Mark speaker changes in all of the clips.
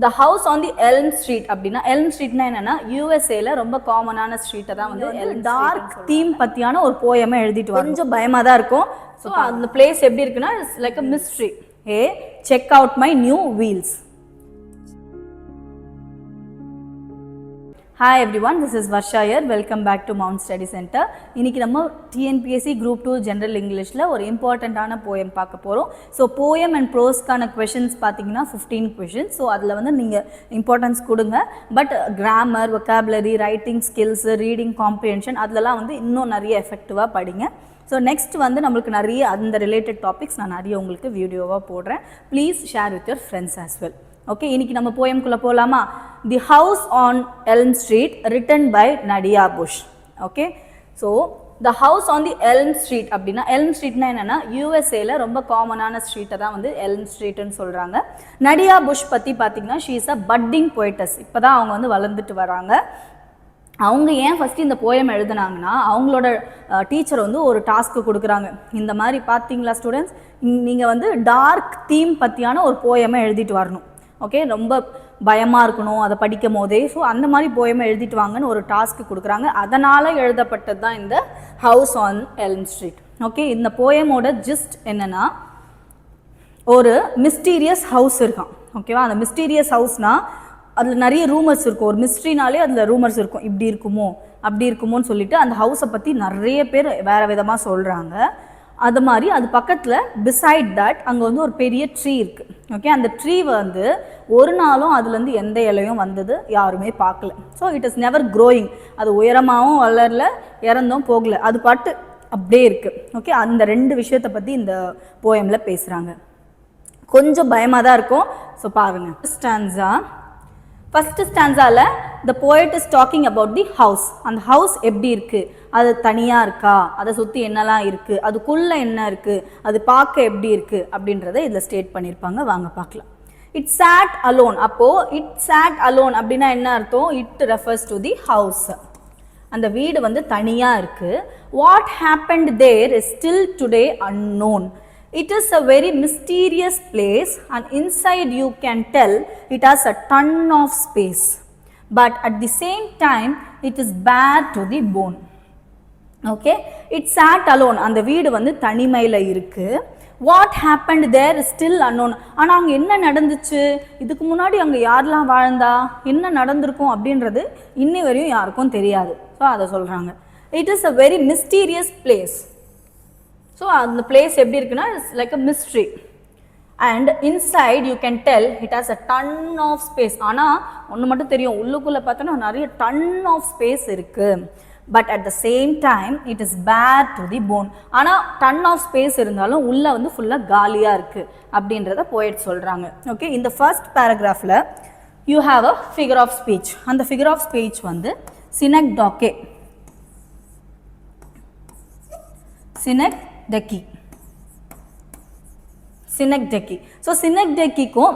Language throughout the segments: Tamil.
Speaker 1: the house on the Elm Street அப்படினா Elm Streetனா என்னன்னா USAல ரொம்ப காமனான ஸ்ட்ரீட்டை தான் வந்து டார்க் தீம் பத்தியான ஒரு போயமை எழுதிட்டு வராங்க. கொஞ்சம் பயமா தான் இருக்கும். ஸோ அந்த பிளேஸ் எப்படி இருக்குன்னா it's like a mystery. Check out my new wheels. Hi everyone, this is Varsha here. Welcome back to Mount Study Center. இன்னைக்கு நம்ம TNPSC Group 2 General Englishல ஒரு இம்பார்ட்டண்டான போயம் பார்க்க போறோம். ஸோ போயம் அண்ட் ப்ரோஸ்க்கான கொஷின்ஸ் பார்த்தீங்கன்னா 15 கொஷின்ஸ். ஸோ அதில் வந்து நீங்கள் இம்பார்ட்டன்ஸ் கொடுங்க. But grammar, vocabulary, writing skills, reading comprehension அதிலலாம் வந்து இன்னும் நிறைய எஃபெக்டிவாக படிங்க. ஸோ நெக்ஸ்ட் வந்து நம்மளுக்கு நிறைய அந்த ரிலேட்டட் டாபிக்ஸ் நான் நிறைய உங்களுக்கு வீடியோவாக போடுறேன். Please share with your friends as well. Okay, இன்னைக்கு நம்ம போயம்குள்ளே போகலாமா? The house on Elm street written by Nadia Bush. Okay, so the house on the Elm street அப்படின்னா எல்ம் ஸ்ட்ரீட்னா என்னென்னா யூஎஸ்ஏல ரொம்ப காமனான ஸ்ட்ரீட்டை தான் வந்து எல்ம் ஸ்ட்ரீட்னு சொல்கிறாங்க. நடியா புஷ் பற்றி பார்த்தீங்கன்னா ஷீ இஸ் அ பட்டிங் போய்டஸ். இப்போ தான் அவங்க வந்து வளர்ந்துட்டு வராங்க. அவங்க ஏன் ஃபஸ்ட்டு இந்த போயம் எழுதுனாங்கன்னா அவங்களோட டீச்சர் வந்து ஒரு டாஸ்க்கு கொடுக்குறாங்க. இந்த மாதிரி பார்த்தீங்களா ஸ்டூடெண்ட்ஸ், நீங்கள் வந்து டார்க் தீம் பற்றியான ஒரு போயமை எழுதிட்டு வரணும். ஓகே, ரொம்ப பயமாக இருக்கணும் அதை படிக்கும் போதே. ஸோ அந்த மாதிரி போயமை எழுதிட்டு வாங்கன்னு ஒரு டாஸ்க்கு கொடுக்குறாங்க. அதனால் எழுதப்பட்டது தான் இந்த house on Elm street. Okay, இந்த போயமோட ஜிஸ்ட் என்னென்னா ஒரு மிஸ்டீரியஸ் ஹவுஸ் இருக்கான். ஓகேவா, அந்த மிஸ்டீரியஸ் ஹவுஸ்னால் அதில் நிறைய ரூமர்ஸ் இருக்கும். ஒரு மிஸ்ட்ரினாலே அதில் ரூமர்ஸ் இருக்கும். இப்படி இருக்குமோ அப்படி இருக்குமோன்னு சொல்லிட்டு அந்த ஹவுஸை பற்றி நிறைய பேர் வேறு விதமாக சொல்கிறாங்க. அது மாதிரி அது பக்கத்தில் பிசைட் தட் அங்கே வந்து ஒரு பெரிய ட்ரீ இருக்குது. ஓகே, அந்த ட்ரீ வந்து ஒரு நாளும் அதுலேருந்து எந்த இலையும் வந்தது யாருமே பார்க்கல. So it is never growing. அது உயரமாகவும் வளரல, இறந்தும் போகல, அது பாட்டு அப்படியே இருக்குது. ஓகே, அந்த ரெண்டு விஷயத்தை பற்றி இந்த போயமில் பேசுகிறாங்க. கொஞ்சம் பயமாக தான் இருக்கும். ஸோ பாருங்கள், ஃபஸ்ட்டு ஸ்டான்ஸாவில் the poet is talking about the house. அந்த ஹவுஸ் எப்படி இருக்குது, அது தனியாக இருக்கா, அதை சுற்றி என்னெல்லாம் இருக்குது, அதுக்குள்ளே என்ன இருக்குது, அது பார்க்க எப்படி இருக்குது அப்படின்றத இதில் ஸ்டேட் பண்ணியிருப்பாங்க. வாங்க பார்க்கலாம். It sat alone. அப்போது இட் சாட் அலோன் அப்படின்னா என்ன அர்த்தம்? It refers to the house. அந்த வீடு வந்து தனியாக இருக்குது. What happened there is still today unknown. It is a very mysterious place and inside you can tell it has a ton of space. But at the same time it is bare to the bone. Okay, it sat alone. அந்த வீடு வந்து தனிமையில் இருக்குது. What happened there is still unknown. ஆனால் அங்கே என்ன நடந்துச்சு, இதுக்கு முன்னாடி அங்கே யாரெல்லாம் வாழ்ந்தா, என்ன நடந்திருக்கும் அப்படின்றது இன்னி வரையும் யாருக்கும் தெரியாது. ஸோ அதை சொல்கிறாங்க. It is a very mysterious place. So அந்த பிளேஸ் எப்படி இருக்குன்னா it's like a mystery. And inside you can tell it has a ton of space. ஆனால் ஒன்று மட்டும் தெரியும், உள்ளுக்குள்ளே பார்த்தோன்னா நிறைய டன் ஆஃப் ஸ்பேஸ் இருக்குது. But at the same time it is bare to the bone. ஆனால் டன் ஆஃப் ஸ்பேஸ் இருந்தாலும் உள்ளே வந்து ஃபுல்லாக காலியாக இருக்குது அப்படின்றத போயட் சொல்கிறாங்க. ஓகே, இந்த ஃபர்ஸ்ட் பேராகிராஃபில் you have a figure of speech. அந்த ஃபிகர் ஆஃப் ஸ்பீச் வந்து சினக்டோகே, சினக்டெக்கி. ஸோ சினக்டெக்கிக்கும்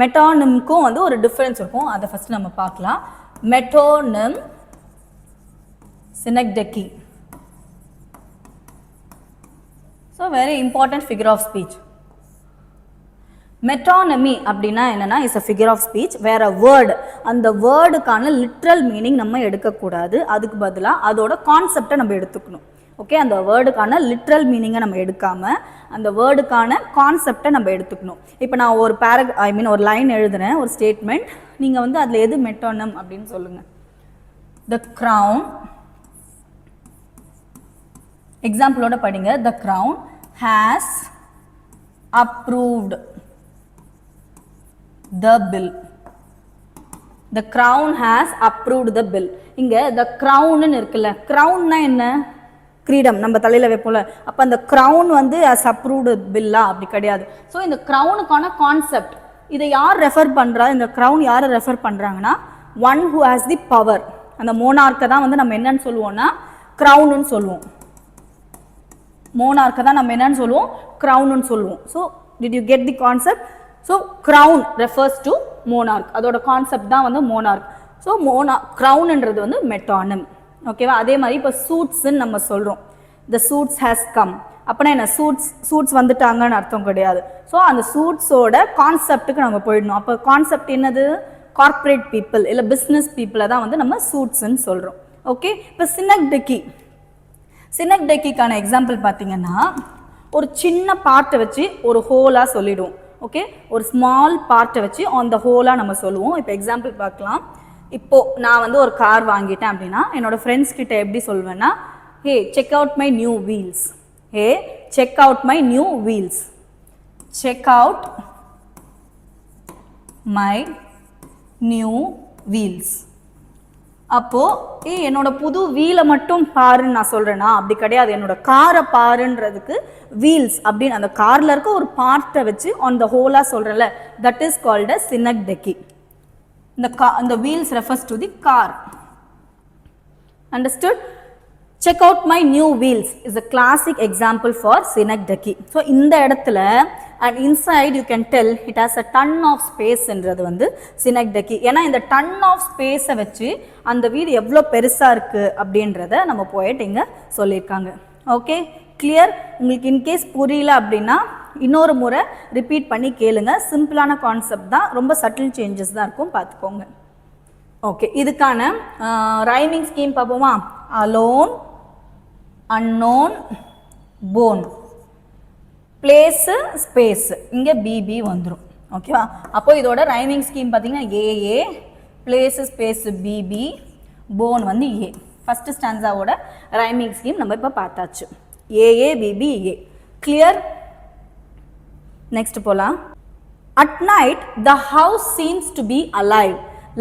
Speaker 1: மெட்டானிம்க்கும் வந்து ஒரு டிஃப்ரென்ஸ் இருக்கும். அதை ஃபஸ்ட் நம்ம பார்க்கலாம். Metonym, synecdoche. So very important figure of speech. Metonymy அப்படின்னா என்னென்னா is a figure of speech. வேற வேர்டு, அந்த வேர்டுக்கான லிட்ரல் மீனிங் நம்ம எடுக்கக்கூடாது. அதுக்கு பதிலாக அதோட கான்செப்டை நம்ம எடுத்துக்கணும். ஓகே, அந்த வேர்டுக்கான லிட்ரல் மீனிங்கை நம்ம எடுக்காமல் அந்த வேர்டுக்கான கான்செப்டை நம்ம எடுத்துக்கணும். இப்போ நான் ஒரு ஒரு லைன் எழுதுறேன், ஒரு ஸ்டேட்மெண்ட். நீங்கள் வந்து அதில் எது மெட்டோனம் அப்படின்னு சொல்லுங்கள். த க்ரௌன், எக்ஸாம்பிளோட படிங்க. த crown has approved the bill. The crown has approved the bill. இங்கே த க்ரௌன்னு இருக்குல்ல, க்ரௌன்னா என்ன? கிரீடம் நம்ம தலையில் வைப்போல. அப்போ அந்த க்ரௌன் வந்து அஸ் அப்ரூவ்டு பில்லா? அப்படி கிடையாது. ஸோ இந்த க்ரௌனுக்கான கான்செப்ட் இதை யார் ரெஃபர் பண்ணுறா? இந்த க்ரௌன் யாரை ரெஃபர் பண்ணுறாங்கன்னா one who has the power. அந்த மோனார்க்கை தான் வந்து நம்ம என்னன்னு சொல்லுவோம்னா க்ரௌனுன்னு சொல்லுவோம். மோனார்க்கை தான் நம்ம என்னன்னு சொல்லுவோம், க்ரௌனுன்னு சொல்லுவோம். So did you get the concept? So crown refers to monarch. அதோட கான்செப்ட் தான் வந்து மோனார்க். ஸோ க்ரௌன்ன்றது வந்து மெட்டானிம். ஓகேவா? அதே மாதிரி இப்போ சூட்ஸ்ன்னு நம்ம சொல்கிறோம். த சூட்ஸ் ஹேஸ் கம் அப்போனா என்ன சூட்ஸ் வந்துட்டாங்கன்னு அர்த்தம் கிடையாது. ஸோ அந்த சூட்ஸோட கான்செப்டுக்கு நம்ம போயிடணும். அப்போ கான்செப்ட் என்னது? கார்ப்பரேட் பீப்புள் இல்லை பிஸ்னஸ் பீப்புளை தான் வந்து நம்ம சூட்ஸ்ன்னு சொல்கிறோம். ஓகே, இப்போ சினக்டெக்கிக்கான எக்ஸாம்பிள் பார்த்தீங்கன்னா ஒரு சின்ன பார்ட்டை வச்சு ஒரு ஹோலாக சொல்லிடுவோம். ஓகே, ஒரு ஸ்மால் பார்ட்டை வச்சு ஆன் த ஹோலாக நம்ம சொல்லுவோம். இப்போ எக்ஸாம்பிள் பார்க்கலாம். இப்போது நான் வந்து ஒரு கார் வாங்கிட்டேன் அப்படின்னா என்னோடய ஃப்ரெண்ட்ஸ் கிட்ட எப்படி சொல்வேன்னா, hey check out my new wheels, hey check out my new wheels, check out my new wheels. அப்போது என்னோட புது வீலை மட்டும் பாருன்னு நான் சொல்கிறேன்னா அப்படி கிடையாது. என்னோட காரை பாருன்றதுக்கு வீல்ஸ் அப்படின்னு அந்த காரில் இருக்க ஒரு பார்ட்டை வச்சு ஆன் த ஹோலாக சொல்கிறேன்ல, தட் இஸ் கால்ட் அ சினக்டெக்கி. இந்த wheels refers to the car. Understood? Check out my new wheels is a classic example for synecdoche. So இந்த இடத்துல and inside you can tell it has a ton of space என்றது வந்து synecdoche. ஏன்னா இந்த ton of space வச்சு அந்த வீடு எவ்வளோ பெருசாக இருக்குது அப்படின்றத நம்ம போயிட்டு இங்கே சொல்லியிருக்காங்க. Okay, clear? உங்களுக்கு இன்கேஸ் புரியல அப்படின்னா இன்னொரு முறை ரிப்பீட் பண்ணி கேளுங்க. சிம்பிளான கான்செப்ட் தான், ரொம்ப சட்டில் சேஞ்சஸ் தான் இருக்கும், பார்த்துக்கோங்க. ஓகே, இதுக்கான ரைமிங் ஸ்கீம் பார்ப்போமா? Alone, unknown, bone, place, space, இங்கே பிபி வந்துடும். ஓகேவா? அப்போ இதோட ரைமிங் ஸ்கீம் பார்த்தீங்கன்னா A A, place space B B, bone வந்து ஏ. ஃபஸ்ட்டு ஸ்டான்ஸாவோட ரைமிங் ஸ்கீம் நம்ம இப்போ பார்த்தாச்சு. A A B B A. Clear? Next போலாம். At night the house seems to be alive.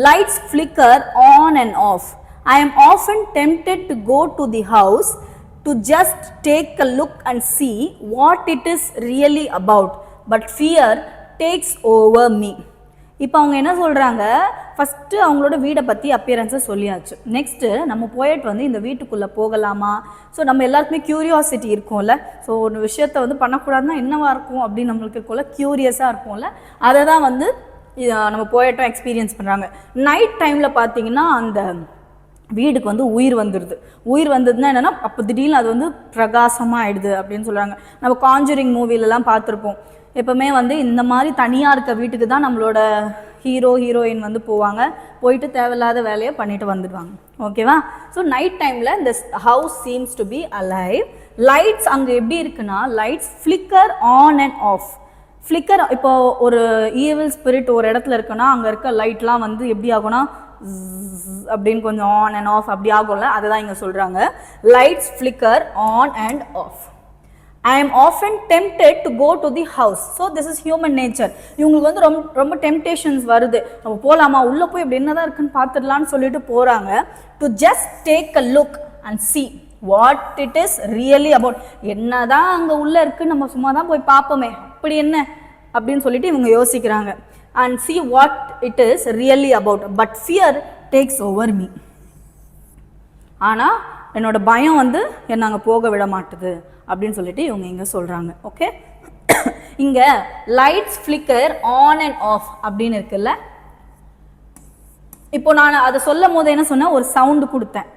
Speaker 1: Lights flicker on and off. I am often tempted to go to the house to just take a look and see what it is really about, but fear takes over me. இப்போ அவங்க என்ன சொல்கிறாங்க, ஃபஸ்ட்டு அவங்களோட வீடை பற்றி அப்பியரன்ஸை சொல்லியாச்சு. நெக்ஸ்ட்டு நம்ம போயிட்டு வந்து இந்த வீட்டுக்குள்ளே போகலாமா? ஸோ நம்ம எல்லாருக்குமே க்யூரியாசிட்டி இருக்கும்ல. ஸோ ஒரு விஷயத்தை வந்து பண்ணக்கூடாதுன்னா என்னவாக இருக்கும் அப்படின்னு நம்மளுக்கு இருக்கும்ல, க்யூரியஸாக இருக்கும்ல. அதை தான் வந்து நம்ம போயிட்டோம் எக்ஸ்பீரியன்ஸ் பண்ணுறாங்க. நைட் டைமில் பார்த்தீங்கன்னா அந்த வீடுக்கு வந்து உயிர் வந்துடுது. உயிர் வந்ததுன்னா என்னென்னா அப்போ திடீர்னு அது வந்து பிரகாசமாக ஆகிடுது அப்படின்னு சொல்கிறாங்க. நம்ம காஞ்சூரிங் மூவிலெலாம் பார்த்துருப்போம். எப்போவுமே வந்து இந்த மாதிரி தனியாக இருக்க வீட்டுக்கு தான் நம்மளோட ஹீரோயின் வந்து போவாங்க. போயிட்டு தேவையில்லாத வேலையை பண்ணிட்டு வந்துடுவாங்க. ஓகேவா? ஸோ நைட் டைமில் இந்த house seems to B alive. Lights அங்கே எப்படி இருக்குன்னா lights flicker on and of. Flicker, இப்போ ஒரு ஈவில் ஸ்பிரிட் ஒரு இடத்துல இருக்குன்னா அங்கே இருக்க லைட்லாம் வந்து எப்படி ஆகும்னா அப்படின்னு கொஞ்சம் ஆன் அண்ட் ஆஃப் அப்படி ஆகும்ல, அதை தான் இங்கே சொல்கிறாங்க. Lights flicker on and of. I am often tempted to go to the house. So this is human nature. இவங்களுக்கு வந்து ரொம்ப டெம்டேஷன்ஸ் வருது. நம்ம போகலாமா, உள்ளே போய் இப்படி என்னதான் இருக்குன்னு பார்த்துடலான்னு சொல்லிட்டு போகிறாங்க. To just take a look and see what it is really about. என்னதான் அங்கே உள்ளே இருக்குன்னு நம்ம சும்மா தான் போய் பார்ப்போமே, அப்படி என்ன அப்படின்னு சொல்லிட்டு இவங்க யோசிக்கிறாங்க. And see what it is really about, but fear takes over me. ஆனால் என்னோட பயம் வந்து என்னை அங்கே போக விட மாட்டுது அப்படின்னு சொல்லிட்டு இவங்க இங்கே சொல்கிறாங்க. ஓகே, இங்கே lights flicker on and of அப்படின்னு இருக்குல்ல. இப்போ நான் அதை சொல்லும் போது என்ன சொன்னேன், ஒரு சவுண்டு கொடுத்தேன்,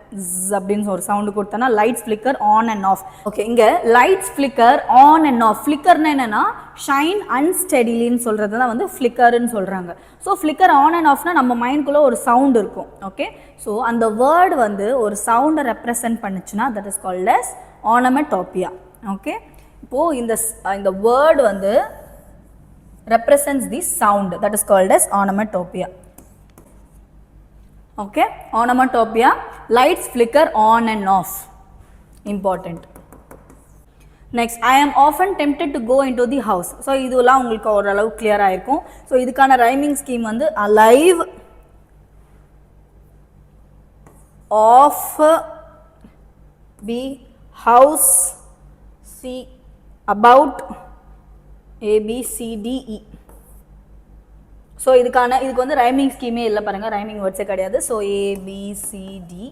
Speaker 1: அப்படின்னு ஒரு சவுண்டு கொடுத்தேன்னா lights flicker on and off. Okay, இங்கே lights flicker on and off. ஃப்ளிக்கர்னா என்னென்னா ஷைன் அன்ஸ்டெடிலின்னு சொல்கிறது தான் வந்து ஃப்ளிக்கர்னு சொல்கிறாங்க. ஸோ ஃப்ளிக்கர் ஆன் அண்ட் ஆஃப்னா நம்ம மைண்ட்குள்ளே ஒரு சவுண்ட் இருக்கும். ஓகே, ஸோ அந்த வேர்டு வந்து ஒரு சவுண்டை ரெப்ரசன்ட் பண்ணுச்சுன்னா that is called as onomatopoeia. Okay, இப்போது இந்த வேர்டு வந்து represents the sound, that is called as onomatopoeia. Okay, onomatopoeia, lights flicker on and off, important. Next, I am often tempted to go into the house. So இதெல்லாம் உங்களுக்கு ஓரளவு clear ஆயிருக்கும். So இதுக்கான rhyming scheme வந்து alive, off, be, house, see, about, A B C D E. So இதுக்கு வந்து ரைமிங் ஸ்கீமே இல்லை பாருங்கள், ரைமிங் வேர்ட்ஸே கிடையாது. So ABCDE.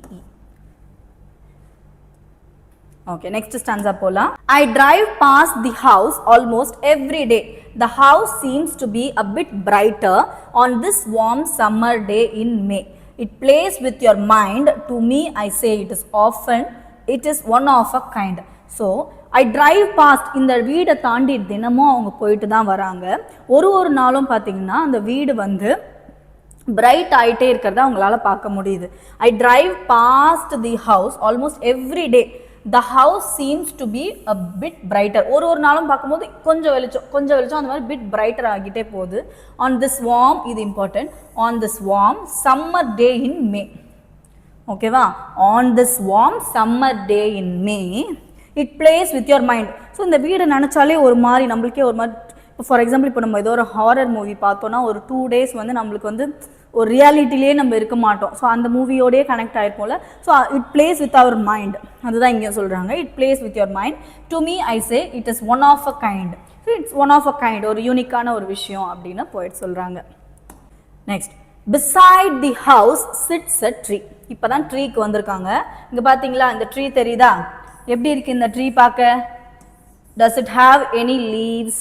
Speaker 1: Okay, next stanza போகலாம். I drive past the house almost every day. The house seems to be a bit brighter on this warm summer day in May. It plays with your mind. To me, I say it is one of a kind. So I drive past, இந்த வீடை தாண்டி தினமும் அவங்க போயிட்டு தான் வராங்க. ஒரு நாளும் பார்த்தீங்கன்னா அந்த வீடு வந்து பிரைட் ஆகிட்டே இருக்கிறத அவங்களால பார்க்க முடியுது. I drive past the house almost every day, the house seems to be a bit brighter. ஒரு நாளும் பார்க்கும்போது கொஞ்சம் வெளிச்சம் அந்த மாதிரி பிட் பிரைட்டர் ஆகிட்டே போகுது. ஆன் திஸ் வார்ம், இது important, on this warm summer day in May. ஓகேவா, on this warm summer day in May it plays with your mind. So இந்த வீடு நினச்சாலே ஒரு மாதிரி நம்மளுக்கே ஒரு மாதிரி, இப்போ ஃபார் எக்ஸாம்பிள் இப்போ நம்ம ஏதோ ஒரு ஹாரர் மூவி பார்த்தோன்னா ஒரு 2 days வந்து நம்மளுக்கு வந்து ஒரு ரியாலிட்டிலே நம்ம இருக்க மாட்டோம். ஸோ அந்த மூவியோடய கனெக்ட் ஆகிருப்போம்ல. So it plays with our mind, அதுதான் இங்கே சொல்கிறாங்க. It plays with your mind. To me I say it is one of a kind. So it's one of a kind, ஒரு யூனிக்கான ஒரு விஷயம் அப்படின்னு போயிட்டு சொல்கிறாங்க. Next, beside the house sits a tree. இப்போ தான் ட்ரீக்கு வந்திருக்காங்க. இங்கே பார்த்தீங்களா இந்த ட்ரீ தெரியுதா, எப்படி இருக்குது இந்த ட்ரீ பார்க்க? does it have any leaves?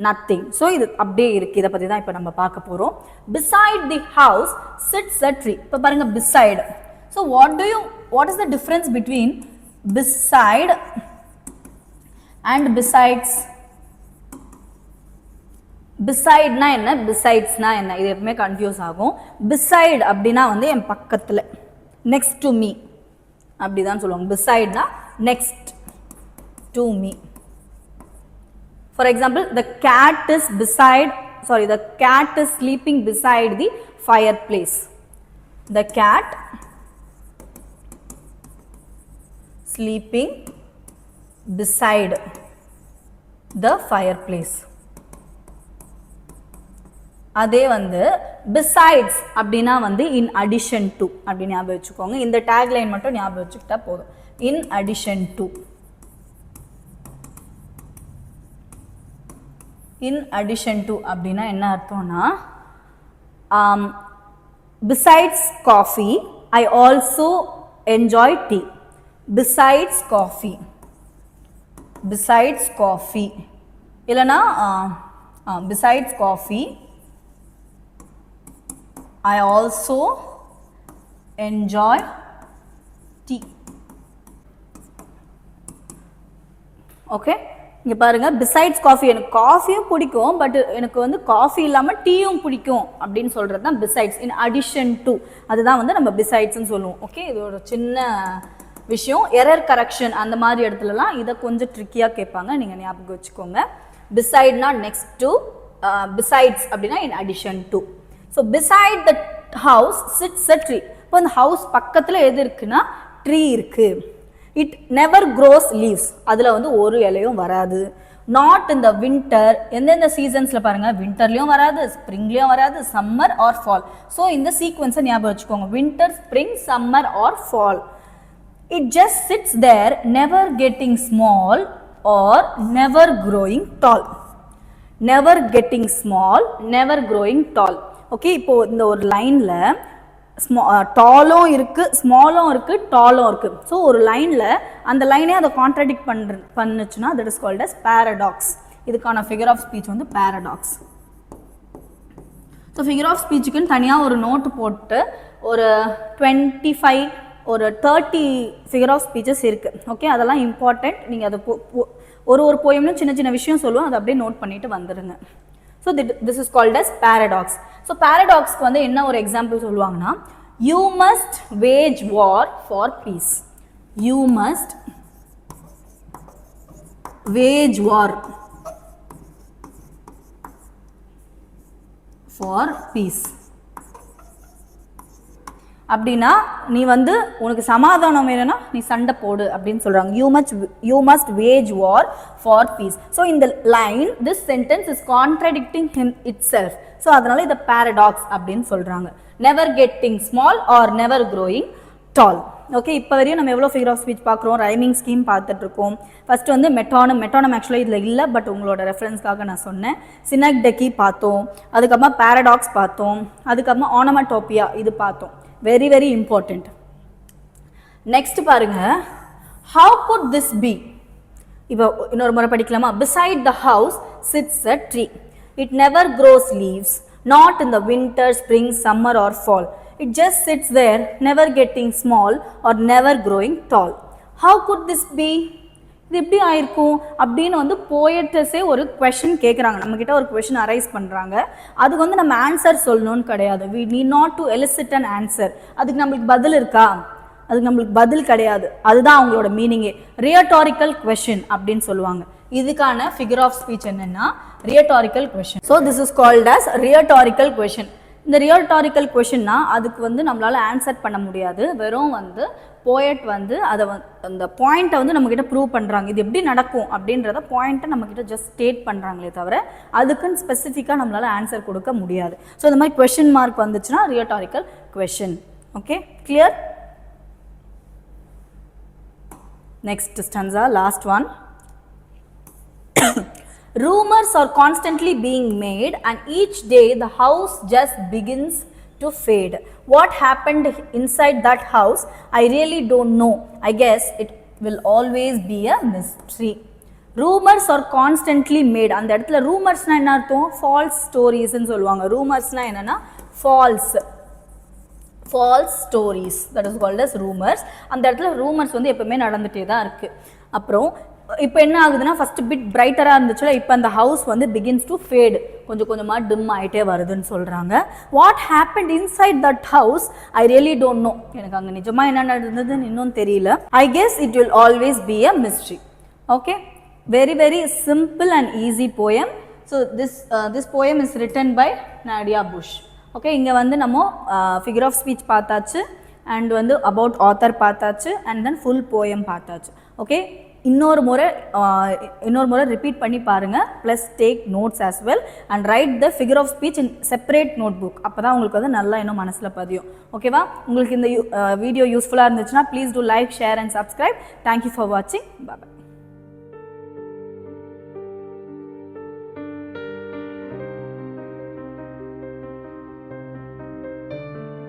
Speaker 1: nothing. So இது அப்படியே இருக்குது. இதை பற்றி தான் இப்போ நம்ம பார்க்க போகிறோம். beside the house sits a tree. இப்போ பாருங்க beside. So what is the difference between beside and besides? பிசைட்னா என்ன, பிசைட்ஸ்னா என்ன, இது எப்பவுமே கன்ஃபியூஸ் ஆகும். பிசைட் அப்படின்னா வந்து என் பக்கத்தில், நெக்ஸ்ட் டு மீ அப்படிதான் சொல்லுவாங்க. பிசைட்னா next to me. For example, the cat is sleeping beside the fireplace. The cat sleeping beside the fireplace. அதே வந்து besides அப்படின்னா வந்து in addition to அப்படி ஞாபகம் வச்சுக்கோங்க. இந்த டேக்லைன் மட்டும் ஞாபகம் வச்சுக்கிட்டா போதும். in addition to. in addition to அப்படின்னா என்ன அர்த்தம்னா, besides coffee I also enjoy tea. besides coffee இல்லைனா besides coffee I also enjoy tea. Okay, இங்கே பாருங்கள், பிசைட்ஸ் காஃபி, எனக்கு காஃபியும் பிடிக்கும், பட் எனக்கு வந்து காஃபி இல்லாமல் டீயும் பிடிக்கும் அப்படின்னு சொல்கிறது தான் பிசைட்ஸ். இன் அடிஷன் டு, அதுதான் வந்து நம்ம பிசைட்ஸ்ன்னு சொல்லுவோம். ஓகே, இது ஒரு சின்ன விஷயம். எரர் கரெக்ஷன் அந்த மாதிரி இடத்துலலாம் இதை கொஞ்சம் ட்ரிக்கியாக கேட்பாங்க, நீங்கள் ஞாபகம் வச்சுக்கோங்க. பிசைட்னா நெக்ஸ்ட் டு, பிசைட்ஸ் அப்படின்னா in addition to. So beside the house sits a tree. இப்போ இந்த ஹவுஸ் பக்கத்தில் எது இருக்குன்னா ட்ரீ இருக்குது. இட் நெவர் க்ரோஸ் லீவ்ஸ், அதில் வந்து ஒரு இலையும் வராது. நாட் இன் த வின்டர், எந்தெந்த சீசன்ஸில் பாருங்கள், வின்டர்லேயும் வராது, ஸ்ப்ரிங்லேயும் வராது, சம்மர் ஆர் ஃபால். ஸோ இந்த சீக்வன்ஸை ஞாபகம் வச்சுக்கோங்க, winter, spring, summer or fall. It just sits there, never getting small or never growing tall. Never getting small, never growing tall. Okay, இப்போது இந்த ஒரு லைனில் டாலும் இருக்குது, ஸ்மாலும் இருக்குது, டாலும் இருக்குது. ஸோ ஒரு லைனில் அந்த லைனே அதை கான்ட்ராடிக்ட் பண்ணுச்சுன்னா that is called as paradox. இதுக்கான ஃபிகர் ஆஃப் ஸ்பீச் வந்து பேரடாக்ஸ். ஸோ ஃபிகர் ஆஃப் ஸ்பீச்சுக்குன்னு தனியாக ஒரு நோட்டு போட்டு ஒரு 25 ஒரு 30 ஃபிகர் ஆஃப் ஸ்பீச்சஸ் இருக்குது. ஓகே, அதெல்லாம் இம்பார்ட்டண்ட். நீங்கள் அதை ஒரு போயம்னு சின்ன சின்ன விஷயம் சொல்லுவோம், அதை அப்படியே நோட் பண்ணிட்டு வந்துடுங்க. So this is called as paradox. ஸோ பேரடாக்ஸ்க்கு வந்து என்ன ஒரு எக்ஸாம்பிள் சொல்லுவாங்கன்னா, you must wage war for peace. You must wage war for peace. அப்படின்னா நீ வந்து உனக்கு சமாதானம் வேணும்னா நீ சண்டை போடு அப்படின்னு சொல்கிறாங்க. You must wage war for peace. So இந்த line, this sentence is contradicting him itself. So அதனால இதை பேரடாக்ஸ் அப்படின்னு சொல்கிறாங்க. Never getting small or never growing tall. Okay, இப்போ வரையும் நம்ம எவ்வளோ ஃபிகர் ஆஃப் ஸ்பீச் பார்க்குறோம், ரைமிங் ஸ்கீம் பார்த்துட்ருக்கோம். ஃபஸ்ட்டு வந்து மெட்டானம் ஆக்சுவலாக இதில் இல்லை, பட் உங்களோட ரெஃபரன்ஸ்க்காக நான் சொன்னேன். சினக்டெக்கி பார்த்தோம், அதுக்கப்புறமா பேரடாக்ஸ் பார்த்தோம், அதுக்கப்புறமா ஆனமட்டோபியா இது பார்த்தோம். Very very important. நெக்ஸ்ட் பாருங்க, ஹவு குட் திஸ் பி. இப்போ இன்னொரு முறை படிக்கலாமா? Beside the house sits a tree. It never grows leaves, not in the winter, spring, summer or fall. It just sits there, never getting small or never growing tall. How could this be? இது எப்படி ஆயிருக்கும் அப்படின்னு வந்து போயட்டஸே ஒரு கொஷின் கேட்குறாங்க, நம்மக்கிட்ட ஒரு கொஷின் அரைஸ் பண்ணுறாங்க. அதுக்கு வந்து நம்ம ஆன்சர் சொல்லணும்னு கிடையாது. we need not to elicit an answer. அதுக்கு நம்மளுக்கு பதில் இருக்கா, அதுக்கு நம்மளுக்கு பதில் கிடையாது. அதுதான் அவங்களோட மீனிங்கே. ரியாட்டாரிக்கல் கொஷின் அப்படின்னு சொல்லுவாங்க. இதுக்கான ஃபிகர் ஆஃப் ஸ்பீச் என்னன்னா rhetorical question. So this is called as rhetorical question. இந்த ரியாட்டாரிக்கல் கொஷின்னா அதுக்கு வந்து நம்மளால் ஆன்சர் பண்ண முடியாது. வெறும் வந்து போயட் வந்து அதை அந்த பாயிண்ட்டை வந்து நம்மக்கிட்ட ப்ரூவ் பண்ணுறாங்க, இது எப்படி நடக்கும் அப்படின்றத பாயிண்ட்டை நம்மக்கிட்ட ஜஸ்ட் ஸ்டேட் பண்ணுறாங்களே தவிர அதுக்குன்னு ஸ்பெசிஃபிக்காக நம்மளால் ஆன்சர் கொடுக்க முடியாது. ஸோ இந்த மாதிரி கொஷின் மார்க் வந்துச்சுன்னா rhetorical question. Okay, clear? Next stanza, last one. Rumors are constantly being made and each day the house just begins to fade. What happened inside that house? I really don't know. I guess it will always be a mystery. Rumors are constantly made. அந்த இடத்துல ரூமர்ஸ்னா என்ன அர்த்தம்? ஃபால்ஸ் ஸ்டோரிஸ்ன்னு சொல்லுவாங்க. ரூமர்ஸ்னா என்னன்னா false stories, that is called as rumours. அந்த இடத்துல ரூமர்ஸ் வந்து எப்பவுமே நடந்துகிட்டே தான் இருக்குது. அப்புறம் இப்போ என்ன ஆகுதுன்னா ஃபர்ஸ்ட் பிட் பிரைட்டராக இருந்துச்சுல, இப்போ அந்த ஹவுஸ் வந்து பிகின்ஸ் டு ஃபேட், கொஞ்சம் கொஞ்சமாக டிம் ஆகிட்டே வருதுன்னு சொல்கிறாங்க. What happened inside that house? I really don't know. எனக்கு அங்கே நிஜமாக என்ன நடந்ததுன்னு இன்னும் தெரியல. I guess it will always be a mystery. Okay, very very simple and easy poem. So this poem is written by Nadia Bush. Okay, இங்கே வந்து நம்ம ஃபிகர் ஆஃப் ஸ்பீச் பார்த்தாச்சு, அண்ட் வந்து அபவுட் ஆத்தர் பார்த்தாச்சு, அண்ட் தென் ஃபுல் போயம் பார்த்தாச்சு. ஓகே, இன்னொரு முறை ரிப்பீட் பண்ணி பாருங்கள். Plus take notes as well and write the figure of speech in separate notebook. அப்போ தான் உங்களுக்கு வந்து நல்லா இன்னும் மனசில் பதியும். ஓகேவா? உங்களுக்கு இந்த வீடியோ யூஸ்ஃபுல்லாக இருந்துச்சுன்னா please do like, share and subscribe. Thank you for வாட்சிங். பாய்.